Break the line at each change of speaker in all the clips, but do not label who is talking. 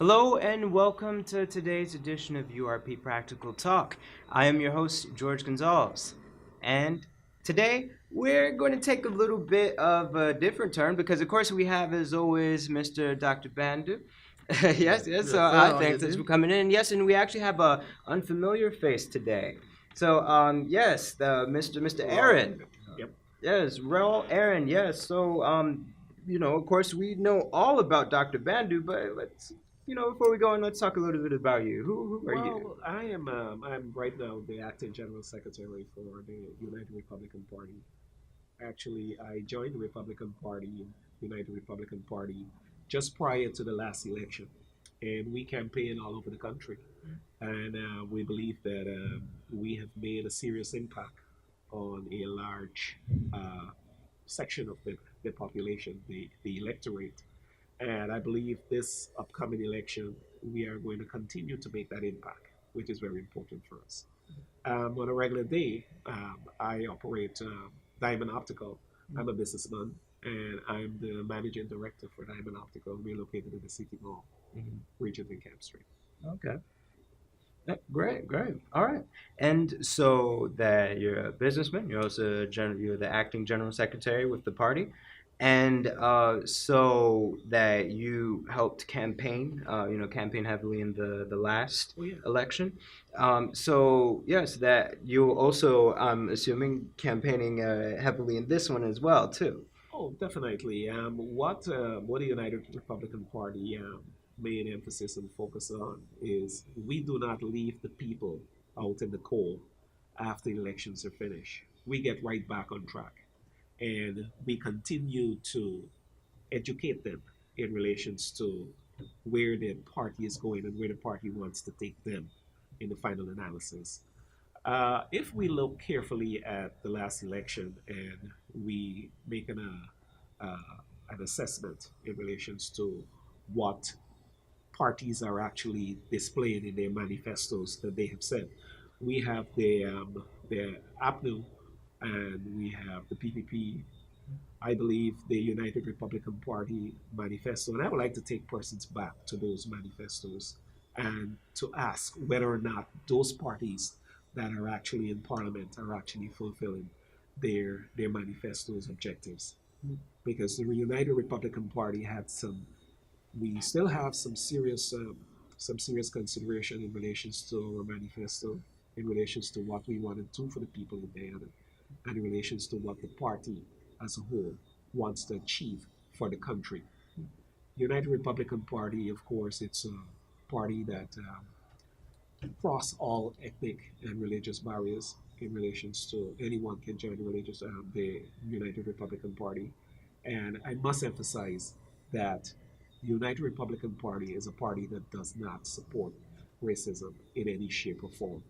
Hello and welcome to today's edition of URP Practical Talk. I am your host, George Gonzalez. And today we're going to take a little bit of a different turn because, of course, we have, as always, Mr. Dr. Bandu. Yes. So thanks for coming in. Yes, and we actually have a unfamiliar face today. So, yes, the Mr. Aaron.
Yep.
Yes, Raul Aaron. Yes. So, of course, we know all about Dr. Bandu, but before we go on, let's talk a little bit about you. Who are you?
Well, I'm right now the acting general secretary for the United Republican Party. Actually, I joined the Republican Party, United Republican Party, just prior to the last election, and we campaign all over the country, and we believe that we have made a serious impact on a large section of the population, the electorate. And I believe this upcoming election, we are going to continue to make that impact, which is very important for us. On a regular day, I operate Diamond Optical. I'm a businessman, and I'm the managing director for Diamond Optical. We're located in the City Mall, region in Camp Street.
Okay. Great. All right. And so that you're a businessman, you're also you're the acting general secretary with the party, and so that you helped campaign heavily in the last
Oh, yeah.
election. So yes, that you also, I'm assuming, campaigning heavily in this one as well too.
Oh, definitely. What the United Republican Party main emphasis and focus on is we do not leave the people out in the cold after elections are finished. We get right back on track, and we continue to educate them in relations to where the party is going and where the party wants to take them in the final analysis. If we look carefully at the last election and we make an assessment in relations to what parties are actually displaying in their manifestos that they have said, we have the APNU and we have the PPP. I believe the United Republican Party manifesto, and I would like to take persons back to those manifestos and to ask whether or not those parties that are actually in parliament are actually fulfilling their manifesto's objectives. Because the United Republican Party had we still have some serious consideration in relations to our manifesto, in relations to what we want to do for the people in Guyana, and in relations to what the party as a whole wants to achieve for the country. United Republican Party, of course, it's a party that cross all ethnic and religious barriers in relations to anyone can join the United Republican Party. And I must emphasize that the United Republican Party is a party that does not support racism in any shape or form.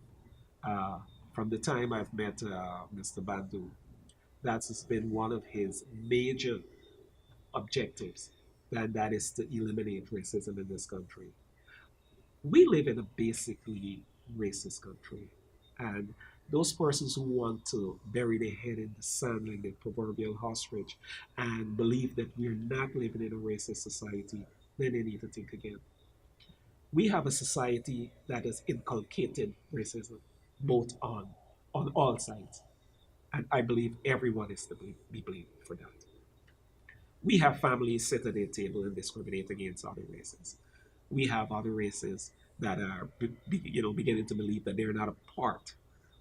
From the time I've met Mr. Bandu, that's been one of his major objectives, and that is to eliminate racism in this country. We live in a basically racist country, and those persons who want to bury their head in the sand like the proverbial ostrich and believe that we're not living in a racist society, then they need to think again. We have a society that has inculcated racism, both on all sides, and I believe everyone is to be blamed for that. We have families sit at their table and discriminate against other races. We have other races that are beginning to believe that they're not a part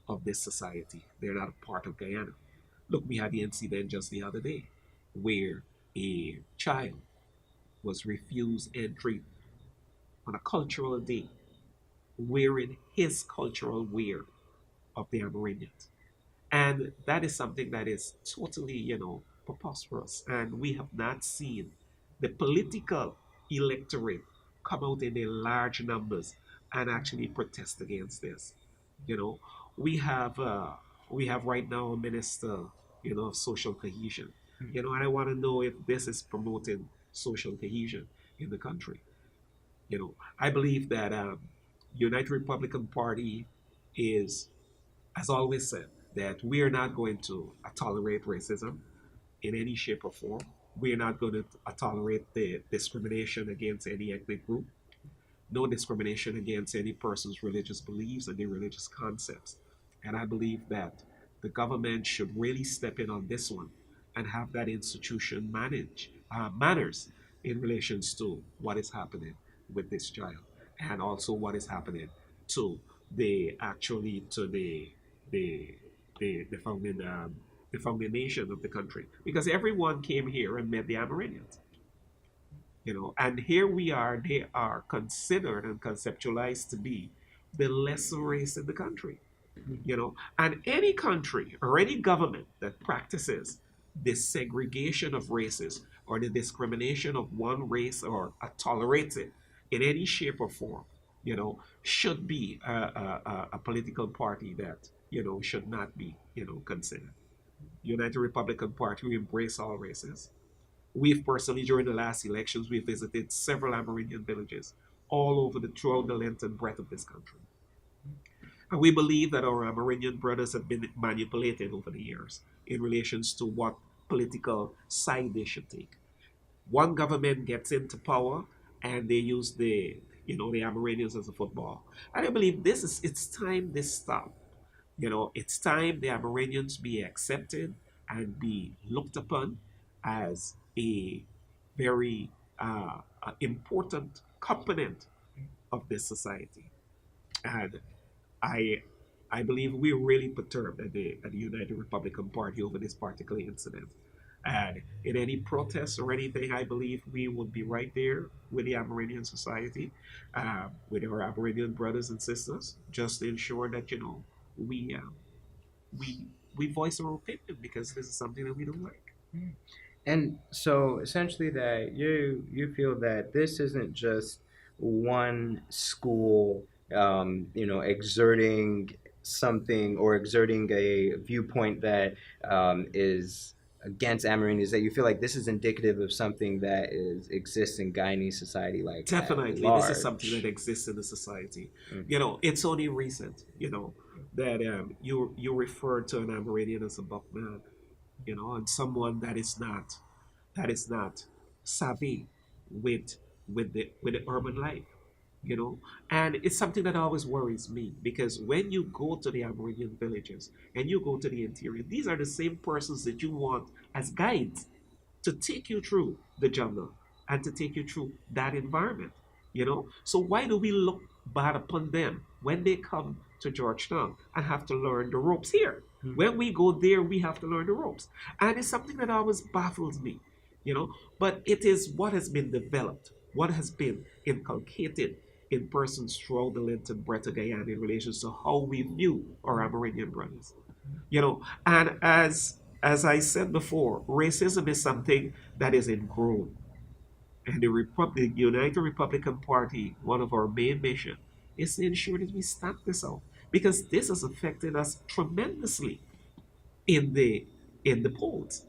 of this society. They're not a part of Guyana. Look, we had the incident just the other day where a child was refused entry on a cultural day wearing his cultural wear of the Amerindians. And that is something that is totally, preposterous. And we have not seen the political electorate come out in their large numbers and actually protest against this. You know, we have uh, we have right now a minister, of social cohesion. And I want to know if this is promoting social cohesion in the country. I believe that United Republican Party is, has always said that we are not going to tolerate racism in any shape or form. We are not going to tolerate the discrimination against any ethnic group. no discrimination against any person's religious beliefs and their religious concepts. And I believe that the government should really step in on this one and have that institution manage manners in relations to what is happening with this child, and also what is happening to the the founding the founding nation of the country, because everyone came here and met the Amerindians, and here we are. They are considered and conceptualized to be the lesser race in the country, and any country or any government that practices this segregation of races or the discrimination of one race or tolerates it in any shape or form, should be a political party that, should not be, considered. United Republican Party, we embrace all races. We've personally, during the last elections, we visited several Amerindian villages all over throughout the length and breadth of this country. And we believe that our Amerindian brothers have been manipulated over the years in relations to what political side they should take. One government gets into power and they use the Amerindians as a football. And I believe it's time this stop. It's time the Amerindians be accepted and be looked upon as a very important component of this society. And I I believe we're really perturbed at the United Republican Party over this particular incident. And in any protests or anything, I believe we would be right there with the Amerindian Society, with our Amerindian brothers and sisters, just to ensure that we we we voice our opinion, because this is something that we don't like.
And so essentially that you feel that this isn't just one school, exerting something or exerting a viewpoint that is against Amerindians, that you feel like this is indicative of something that exists in Guyanese society, like at
Definitely, this is something that
large.
exists in the society.
Mm.
It's only recent, that you refer to an Amerindian as a buckman, and someone that is not savvy with the urban life, and it's something that always worries me, because when you go to the Amerindian villages and you go to the interior, these are the same persons that you want as guides to take you through the jungle and to take you through that environment. So why do we look bad upon them when they come to Georgetown and have to learn the ropes here? When we go there, we have to learn the ropes. And it's something that always baffles me. But it is what has been developed, what has been inculcated in persons throughout the length and breadth of Guyana in relation to how we view our Amerindian brothers. And as I said before, racism is something that is ingrown. And the United Republican Party, one of our main mission, is to ensure that we stamp this out, because this has affected us tremendously in the polls,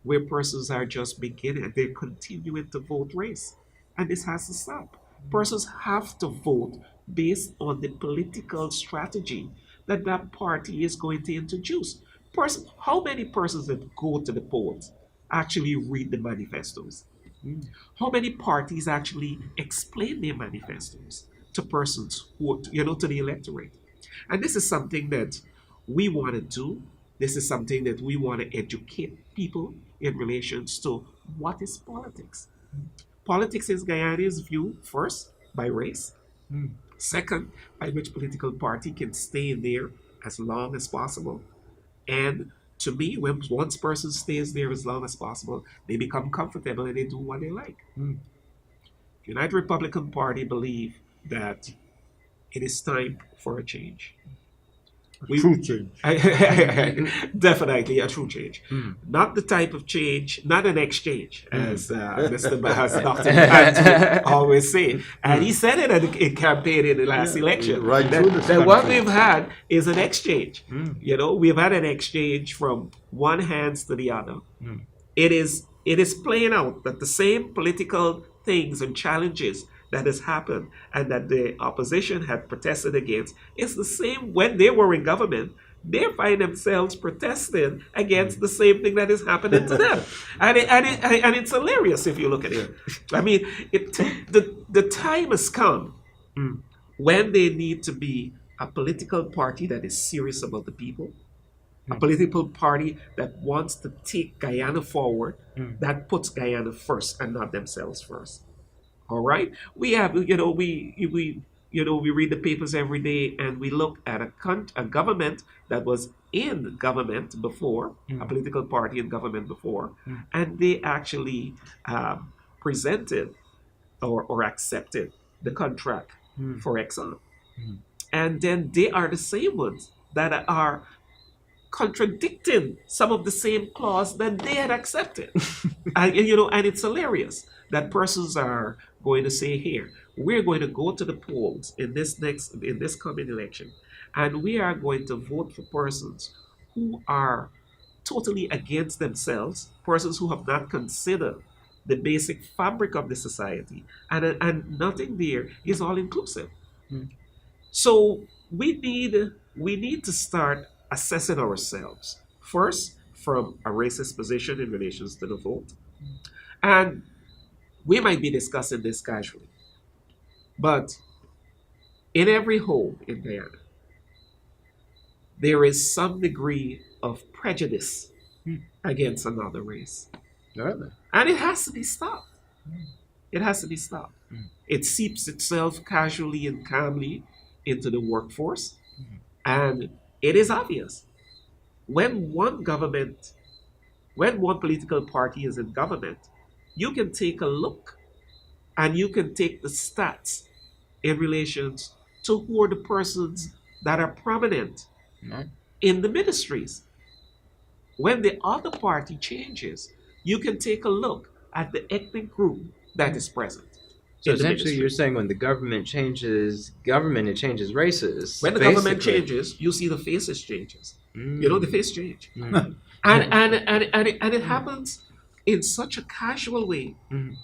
where persons are just beginning, they're continuing to vote race. And this has to stop. Persons have to vote based on the political strategy that that party is going to introduce. How many persons that go to the polls actually read the manifestos? How many parties actually explain their manifestos to persons to the electorate? And this is something that we want to do. This is something that we want to educate people in relations to what is politics. Politics is Guyana's view, first, by race. Second, by which political party can stay in there as long as possible. And to me, when once person stays there as long as possible, they become comfortable and they do what they like. United Republican Party believe that it is time for a change. We
True change.
definitely a true change, not the type of change, not an exchange, as Dr. Bantu always say, and he said it in campaign in the last election.
Right
that,
through this
that what
country.
we've had is an exchange. We've had an exchange from one hands to the other. It is playing out that the same political things and challenges that has happened and that the opposition had protested against is the same when they were in government. They find themselves protesting against the same thing that is happening to them, and it's hilarious if you look at it. I mean, the time has come
Mm.
when they need to be a political party that is serious about the people, a political party that wants to take Guyana forward,
Mm.
that puts Guyana first and not themselves first. All right, we have we read the papers every day and we look at a government that was in government before, a
Mm.
political party in government before,
Mm.
and they actually presented or accepted the contract
Mm.
for Exxon,
Mm.
and then they are the same ones that are contradicting some of the same clause that they had accepted. And it's hilarious that persons are going to say here, we're going to go to the polls in this coming election, and we are going to vote for persons who are totally against themselves, persons who have not considered the basic fabric of the society, and nothing there is all inclusive.
Mm.
So we need to start assessing ourselves first from a racist position in relations to the vote. And we might be discussing this casually, but in every home in Guyana, there is some degree of prejudice
Mm.
against another race.
Really?
And it has to be stopped. It has to be stopped.
Mm.
It seeps itself casually and calmly into the workforce. And it is obvious when one political party is in government, you can take a look and you can take the stats in relations to who are the persons that are prominent
Mm.
in the ministries. When the other party changes, you can take a look at the ethnic group that is present
So
in the
essentially, you're
ministry.
saying when the government changes government, it changes races,
When the government
basically.
changes, you see the faces changes.
Mm.
The face change.
Mm.
And it happens in such a casual way
Mm.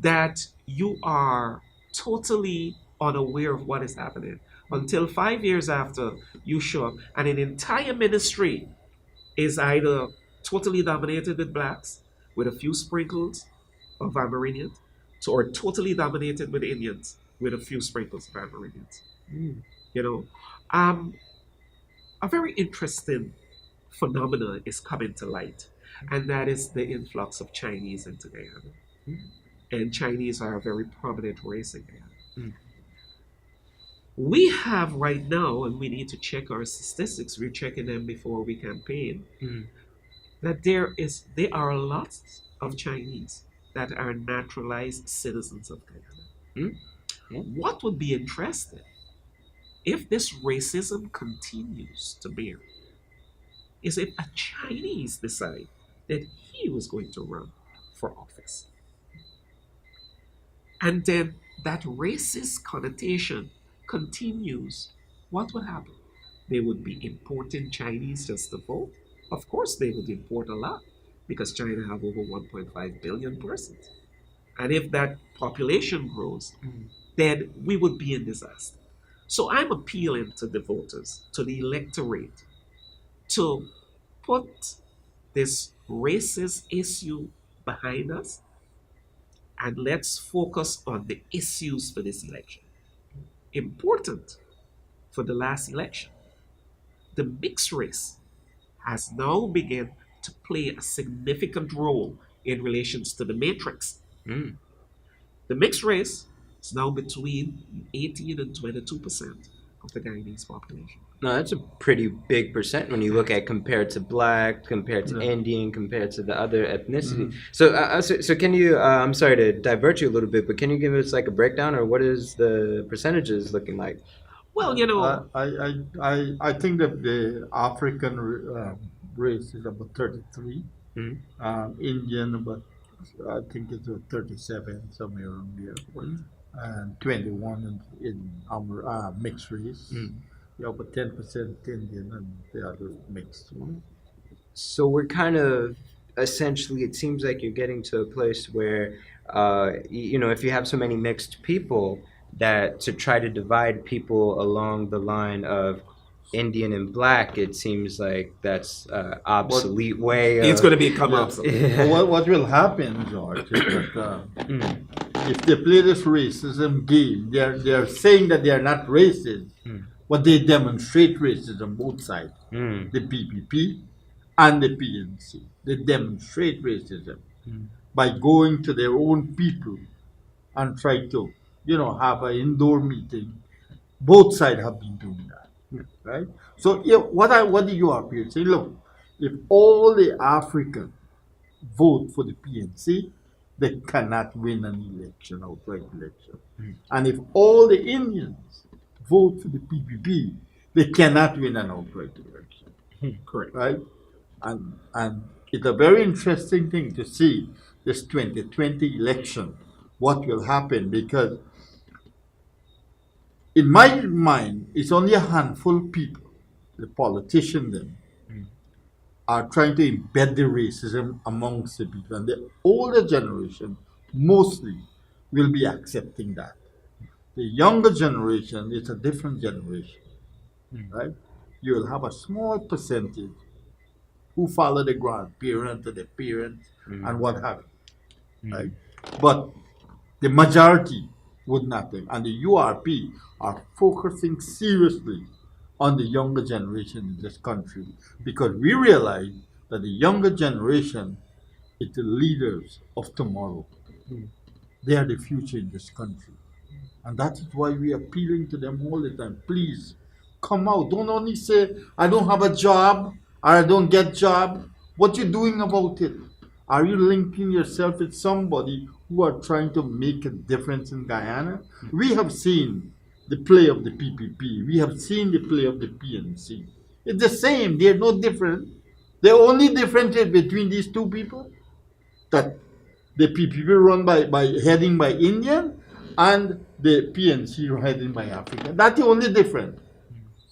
that you are totally unaware of what is happening until 5 years after you show up and an entire ministry is either totally dominated with blacks with a few sprinkles of Amerindians, or totally dominated with Indians with a few sprinkles of Amerindians.
Mm.
You know, um, a very interesting phenomenon is coming to light, and that is the influx of Chinese into Guyana.
Mm.
And Chinese are a very prominent race in Guyana.
Mm.
We have right now, and we need to check our statistics, we're checking them before we campaign,
Mm.
that there are lots of Chinese that are naturalized citizens of Guyana.
Mm. Yeah.
What would be interesting if this racism continues to bear is if a Chinese decide that he was going to run for office. And then that racist connotation continues. What would happen? They would be importing Chinese just to vote? Of course, they would import a lot because China have over 1.5 billion persons. And if that population grows,
Mm.
then we would be in disaster. So I'm appealing to the voters, to the electorate, to put this racist issue behind us and let's focus on the issues for this election. Important for the last election, the mixed race has now begun to play a significant role in relations to the matrix.
Mm.
The mixed race is now between 18 and 22% of the Guyanese population.
No, that's a pretty big percent when you look at compared to black, compared to
Yeah.
Indian, compared to the other ethnicity.
Mhm.
So can you? I'm sorry to divert you a little bit, but can you give us like a breakdown, or what is the percentages looking like?
Well,
I think that the African race is about 33.
Mm.
Indian about I think it's 37 somewhere around there,
Mm.
and 21 in our mixed race.
Mm.
Yeah, about 10% Indian and the other mixed.
So we're kind of essentially. It seems like you're getting to a place where, if you have so many mixed people, that to try to divide people along the line of Indian and black, it seems like that's obsolete way.
it's
Of,
going to become
Yeah.
obsolete.
Well, what will happen, George, is that
Mm.
if they play this racism game, they're saying that they are not racist, but they demonstrate racism both sides, the PPP and the PNC. They demonstrate racism by going to their own people and try to, have an indoor meeting. Both sides have been doing that, right? So yeah, what the URP say? Look, if all the Africans vote for the PNC, they cannot win an election, outright election. And if all the Indians vote for the PPP, they cannot win an outright election.
Correct.
Right? And it's a very interesting thing to see this 2020 election, what will happen, because in my mind, it's only a handful of people, the politicians then, are trying to embed the racism amongst the people. And the older generation mostly will be accepting that. The younger generation is a different generation, right? You will have a small percentage who follow the grandparents or the parents and what have you, right? But the majority would not. And the URP are focusing seriously on the younger generation in this country because we realize that the younger generation is the leaders of tomorrow. They are the future in this country. And that is why we are appealing to them all the time. Please come out. Don't only say, I don't have a job or I don't get job. What you doing about it? Are you linking yourself with somebody who are trying to make a difference in Guyana? We have seen the play of the PPP. We have seen the play of the PNC. It's the same. They're no different. The only difference between these two people that the PPP run by heading by Indian and the PNC heading by African. That's the only difference.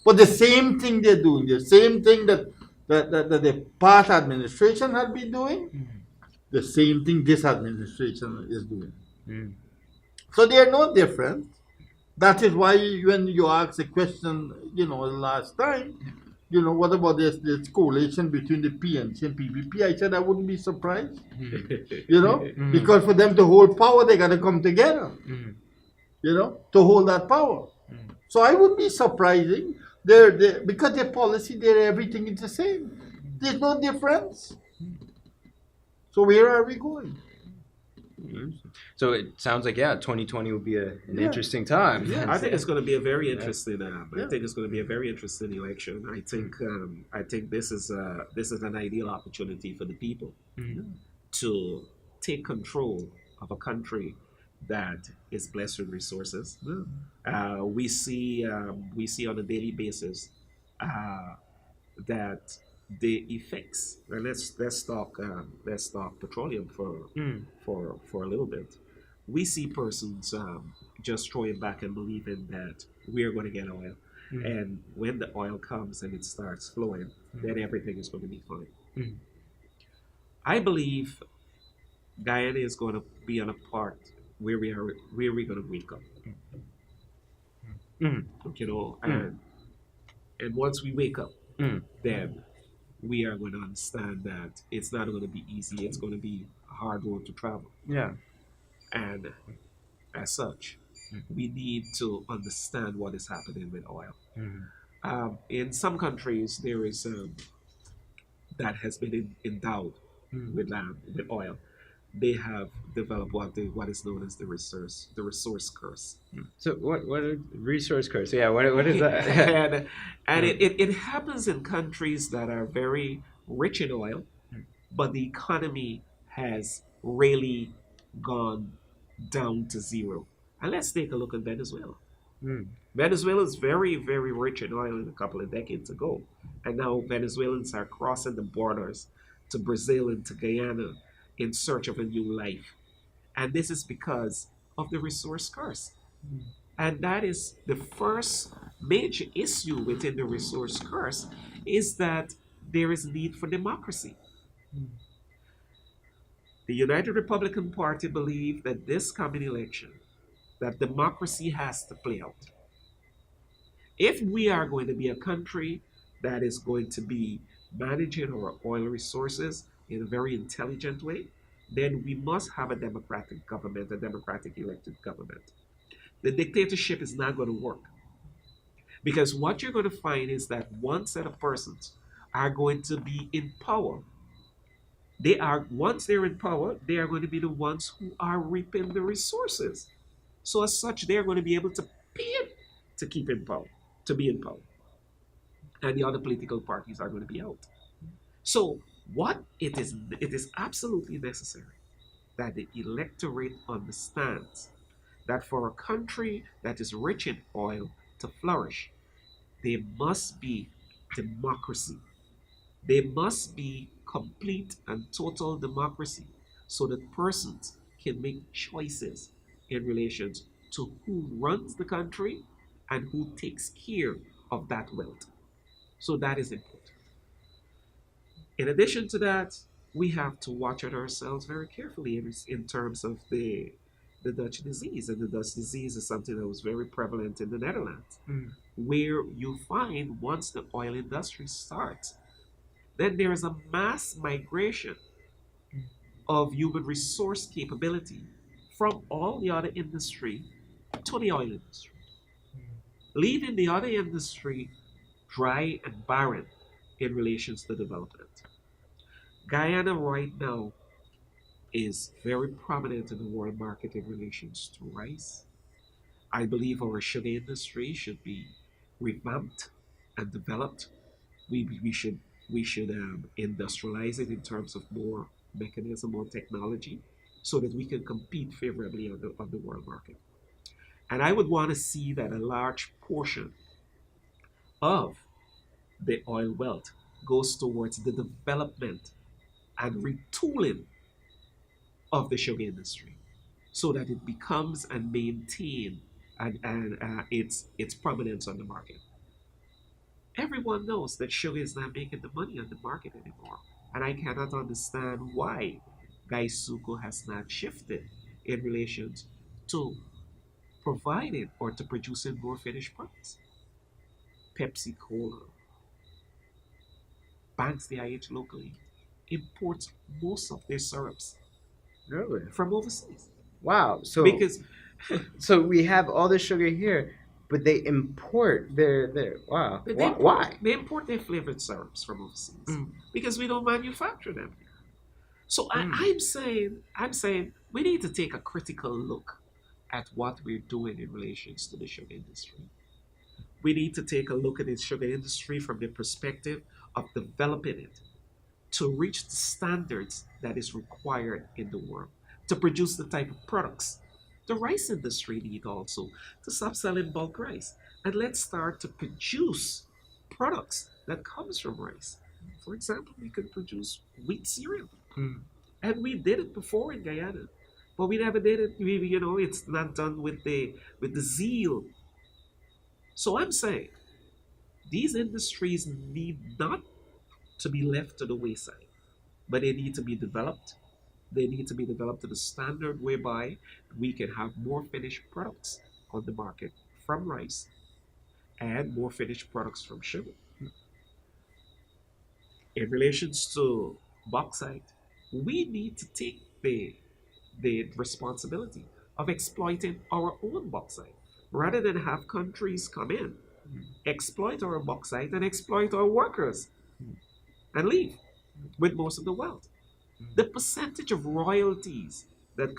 But the same thing they're doing, the same thing that the past administration had been doing, the same thing this administration is doing. So they are no different. That is why when you asked the question, last time, what about this coalition between the PNC and PPP? I said I wouldn't be surprised, because for them to hold power, they got to come together, to hold that power. So I would be surprising. Because their policy, everything is the same. There's no difference. So where are we going?
So it sounds like 2020 will be an interesting time.
I think it's going to be a very interesting. I think it's going to be a very interesting election. I think this is an ideal opportunity for the people to take control of a country that is blessed with resources. We see on a daily basis that the effects. And let's talk petroleum for a little bit. We see persons just throwing back and believing that we're going to get oil, and when the oil comes and it starts flowing, then everything is going to be fine. I believe Guyana is going to be on a part where we're going to wake up. And once we wake up, then we are going to understand that it's not going to be easy. It's going to be a hard road to travel.
Yeah.
And as such, we need to understand what is happening with oil. In some countries, there is that has been endowed with land, with oil. They have developed what is known as the resource curse.
So what a resource curse? Yeah, what is that?
and it happens in countries that are very rich in oil, but the economy has really gone down to zero. And let's take a look at Venezuela. Venezuela is very, very rich in oil a couple of decades ago. And now Venezuelans are crossing the borders to Brazil and to Guyana in search of a new life. And this is because of the resource curse. And that is the first major issue within the resource curse, is that there is need for democracy. The United Republican Party believe that this coming election, that democracy has to play out. If we are going to be a country that is going to be managing our oil resources in a very intelligent way, then we must have a democratic government, a democratic elected government. The dictatorship is not going to work because what you're going to find is that one set of persons are going to be in power. They are once they're in power, they are going to be the ones who are reaping the resources. So as such, they're going to be able to pay it to keep in power, to be in power, and the other political parties are going to be out. So what it is absolutely necessary that the electorate understands that for a country that is rich in oil to flourish, there must be democracy. There must be complete and total democracy so that persons can make choices in relation to who runs the country and who takes care of that wealth. So that is important. In addition to that, we have to watch at ourselves very carefully in terms of the Dutch disease. And the Dutch disease is something that was very prevalent in the Netherlands, where you find once the oil industry starts, then there is a mass migration of human resource capability from all the other industry to the oil industry, leaving the other industry dry and barren in relations to development. Guyana right now is very prominent in the world market in relations to rice. I believe our sugar industry should be revamped and developed. We should industrialize it in terms of more mechanism, more technology, so that we can compete favorably on the world market. And I would want to see that a large portion of the oil wealth goes towards the development and retooling of the sugar industry so that it becomes and maintain its prominence on the market. Everyone knows that sugar is not making the money on the market anymore. And I cannot understand why Gaisuko has not shifted in relation to providing or to producing more finished products. Pepsi Cola, Banks DIH locally imports most of their syrups
Really?
from overseas
Wow.
because
So we have all the sugar here, but they import their wow. Why?
they import their flavored syrups from overseas
Mm.
because we don't manufacture them here. So
Mm.
I'm saying we need to take a critical look at what we're doing in relations to the sugar industry. We need to take a look at the sugar industry from the perspective of developing it to reach the standards that is required in the world to produce the type of products the rice industry need also to stop selling bulk rice and let's start to produce products that comes from rice. For example, we could produce wheat cereal,
Mm.
and we did it before in Guyana, but we never did it. It's not done with the zeal. So I'm saying these industries need not to be left to the wayside, but they need to be developed. They need to be developed to the standard whereby we can have more finished products on the market from rice and more finished products from sugar. In relations to bauxite, we need to take the responsibility of exploiting our own bauxite rather than have countries come in, exploit our bauxite and exploit our workers and leave with most of the wealth. The percentage of royalties that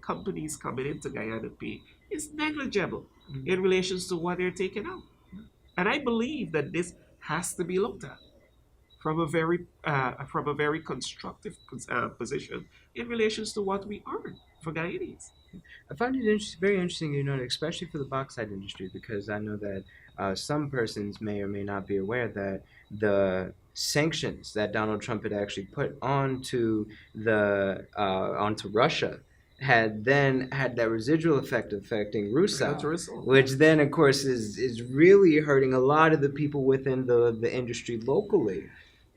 companies coming into Guyana pay is negligible in relations to what they're taking out. And I believe that this has to be looked at from a very constructive position in relations to what we earn for Guyanese.
I find it very interesting, especially for the bauxite industry, because I know that some persons may or may not be aware that the sanctions that Donald Trump had actually put onto Russia had then had that residual effect affecting
That's a
Rusal,
result.
which then, of course, is really hurting a lot of the people within the industry locally.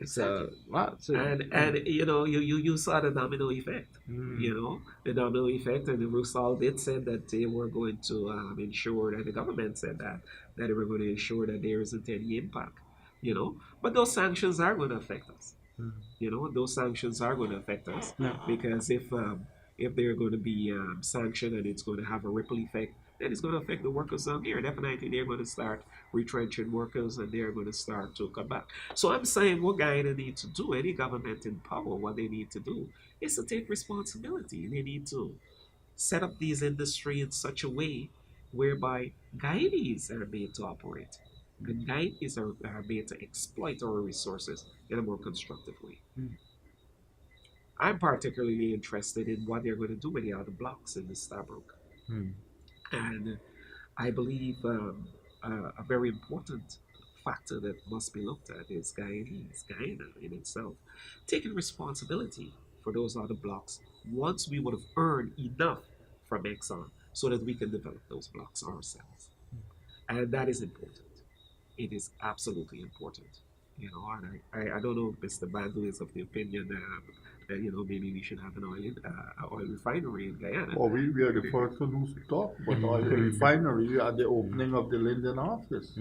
Exactly.
So, wow. So,
And you saw the domino effect.
mm,
The domino effect, and the Rusal did say that they were going to ensure that the government said that they were going to ensure that there isn't any impact. But those sanctions are going to affect us. You know, those sanctions are going to affect us
No.
because if they're going to be sanctioned and it's going to have a ripple effect, then it's going to affect the workers down here. Definitely, they're going to start retrenching workers and they're going to start to come back. So I'm saying what Guyana needs to do, any government in power, what they need to do is to take responsibility. They need to set up these industry in such a way whereby Guyanese are made to operate. And Guyanese are made to exploit our resources in a more constructive way.
Mm.
I'm particularly interested in what they're going to do with the other blocks in the Stabroek.
Mm.
And I believe a very important factor that must be looked at is Guyana in itself, taking responsibility for those other blocks once we would have earned enough from Exxon so that we can develop those blocks ourselves. And that is important. It is absolutely important. You know, and I don't know if Mr. Bandu is of the opinion that, you know, maybe we should have an oil refinery in Guyana.
Well, we are the first one who's talked about oil refinery at the opening of the Linden office.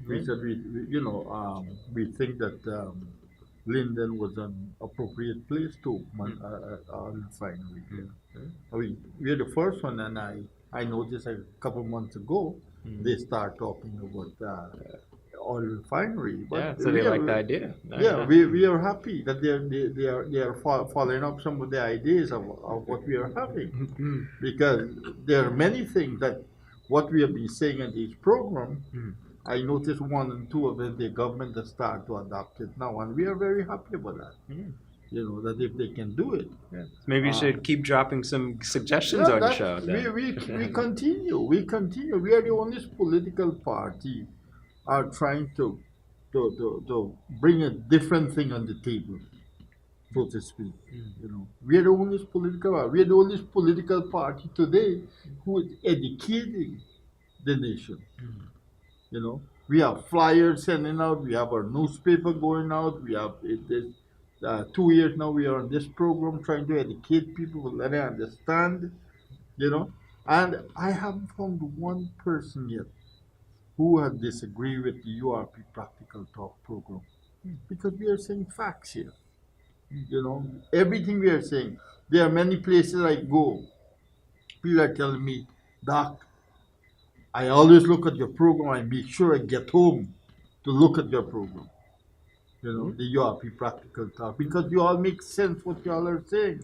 We said we think that Linden was an appropriate place to open a refinery. We are the first one, and I noticed a couple months ago they start talking about oil refinery. But
Yeah, so they like the idea.
yeah, we are happy that they are following up some of the ideas of what we are having, because there are many things that what we have been saying in this program. I noticed one and two of them, the government has started to adopt it now, and we are very happy about that. You know, that if they can do it.
Yeah. Maybe you should keep dropping some suggestions
Yeah,
on the show.
we continue. We continue. We are the only political party are trying to bring a different thing on the table, so to speak. You know, we are the only political party today who is educating the nation. You know, we have flyers sending out. We have our newspaper going out. We have this. 2 years now we are on this program trying to educate people, let them understand. You know, and I haven't found one person yet who has disagreed with the URP Practical Talk program, because we are saying facts here. You know, everything we are saying. There are many places I go. People are telling me, Doc, I always look at your program. I make sure I get home to look at your program. You know, the URP Practical Talk, because you all make sense what you all are saying.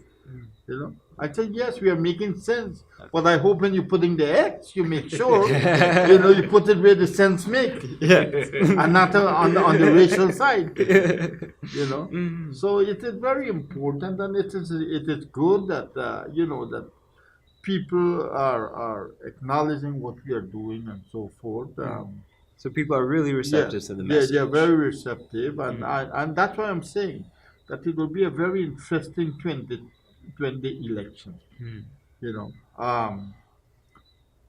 You know, I said yes, we are making sense, but I hope when you're putting the X, you make sure you know you put it where the sense make, and not on the racial side. You know, so it is very important, and it is good that you know that people are acknowledging what we are doing and so forth.
So people are really receptive to the message.
They're very receptive, and that's why I'm saying that it will be a very interesting 2020 election. You know,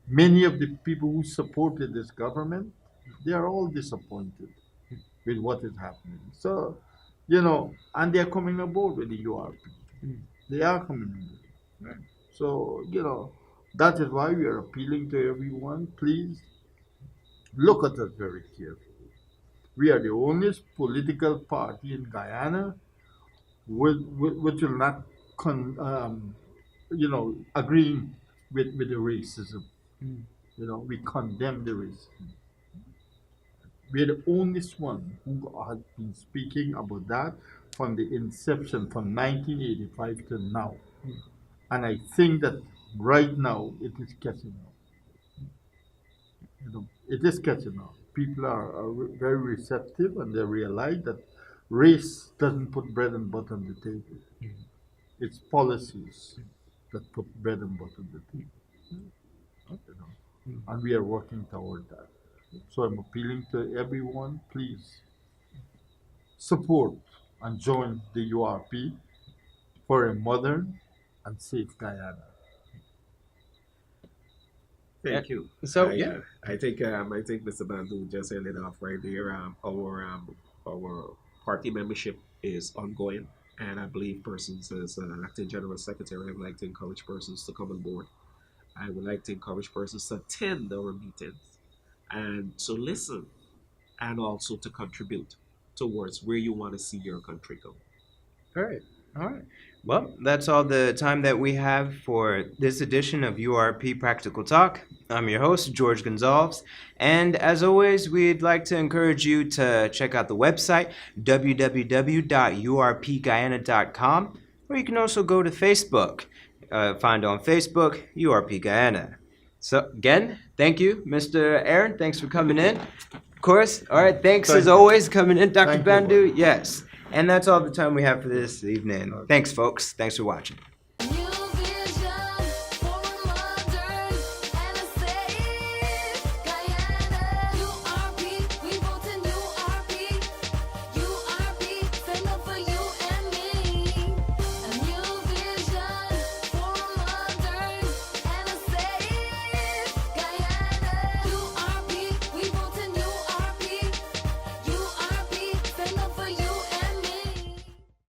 many of the people who supported this government, they are all disappointed with what is happening. So, you know, and they are coming aboard with the URP. They are coming aboard. Right. So, you know, that is why we are appealing to everyone. Please look at us very carefully. We are the only political party in Guyana which will not, you know, agreeing with the racism. You know, we condemn the racism. We are the only one who has been speaking about that from the inception, from 1985 to now. And I think that right now it is catching up. You know, it is catching up. People are very receptive, and they realize that race doesn't put bread and butter on the table. It's policies that put bread and butter on the table. You know, and we are working toward that. So I'm appealing to everyone, please support and join the URP for a modern and safe Guyana.
Thank you.
So
I think Mr. Bandu just ended off right there. Our party membership is ongoing, and I believe persons as acting general secretary, I would like to encourage persons to come on board. I would like to encourage persons to attend our meetings and to listen, and also to contribute towards where you want to see your country go.
Great. All right. Well, that's all the time that we have for this edition of URP Practical Talk. I'm your host, George Gonzalez. And as always, we'd like to encourage you to check out the website, www.urpguyana.com, or you can also go to Facebook. Find on Facebook, URP Guyana. So, again, thank you, Mr. Aaron. Thanks for coming in. Of course. All right. Thanks
Thank
as
you.
always coming in, Dr.
Thank you,
Bandu.
buddy.
Yes. And that's all the time we have for this evening.
Okay.
Thanks, folks. Thanks for watching.